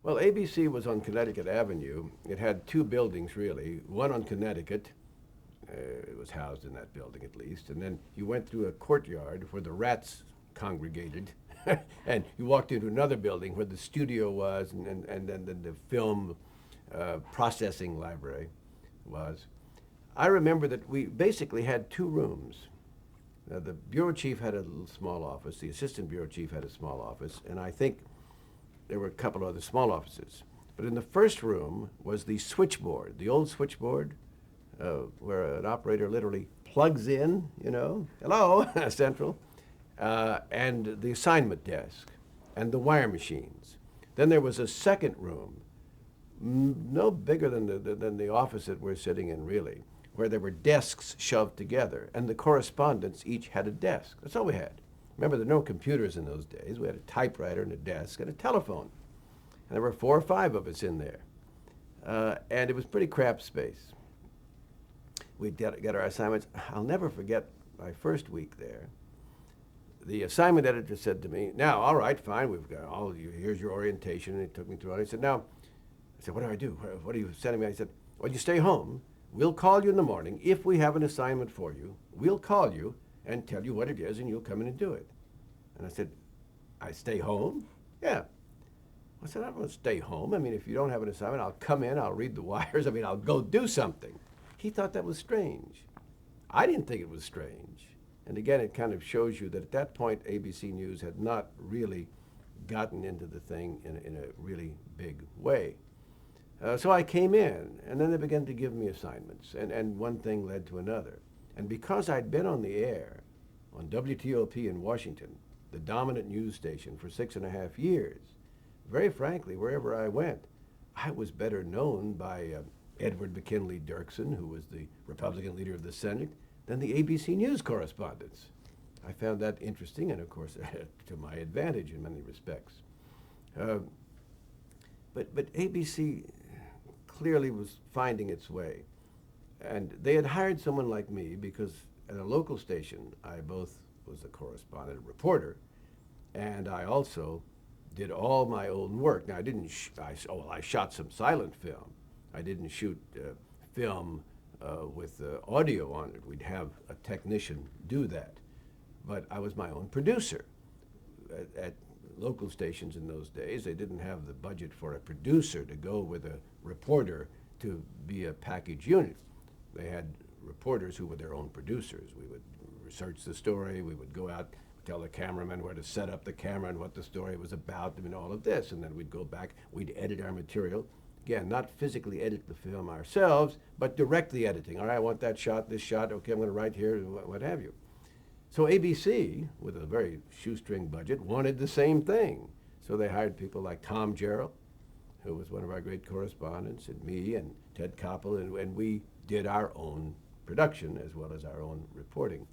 Well, ABC was on Connecticut Avenue. It had two buildings, really. One on Connecticut. It was housed in that building, at least. And then you went through a courtyard where the rats congregated. And you walked into another building where the studio was, and then the film processing library was. I remember that we basically had two rooms. The bureau chief had a little small office. The assistant bureau chief had a small office. And I think there were a couple other small offices. But in the first room was the switchboard, the old switchboard, where an operator literally plugs in, hello, central, and the assignment desk, and the wire machines. Then there was a second room, no bigger than the office that we're sitting in, really, where there were desks shoved together, and the correspondents each had a desk. That's all we had. Remember, there were no computers in those days. We had a typewriter and a desk and a telephone. And there were 4 or 5 of us in there. And it was pretty cramped space. We'd get our assignments. I'll never forget my first week there. The assignment editor said to me, now, all right, fine, we've got all you, here's your orientation. And he took me through it. He said, now, I said, what do I do? What are you sending me? I said, well, you stay home. We'll call you in the morning. If we have an assignment for you, we'll call you and tell you what it is, and you'll come in and do it. And I said, I stay home? Yeah. I said, I don't want to stay home. I mean, if you don't have an assignment, I'll come in, I'll read the wires. I mean, I'll go do something. He thought that was strange. I didn't think it was strange. And again, it kind of shows you that at that point, ABC News had not really gotten into the thing in a really big way. So I came in, and then they began to give me assignments, and one thing led to another. And because I'd been on the air on WTOP in Washington, the dominant news station, for 6.5 years, very frankly, wherever I went, I was better known by Edward McKinley Dirksen, who was the Republican leader of the Senate, than the ABC News correspondents. I found that interesting, and of course, to my advantage in many respects. But ABC clearly was finding its way. And they had hired someone like me because at a local station, I both was a correspondent, a reporter, and I also did all my own work. Now, I didn't, I shot some silent film. I didn't shoot film with audio on it. We'd have a technician do that. But I was my own producer. At local stations in those days, they didn't have the budget for a producer to go with a reporter to be a package unit. They had reporters who were their own producers. We would research the story, we would go out, tell the cameraman where to set up the camera and what the story was about, and all of this, and then we'd go back, we'd edit our material. Again, not physically edit the film ourselves, but direct the editing. All right, I want that shot, this shot, okay, I'm gonna write here, what have you. So ABC, with a very shoestring budget, wanted the same thing. So they hired people like Tom Jarrell, who was one of our great correspondents, and me and Ted Koppel, and we did our own production as well as our own reporting.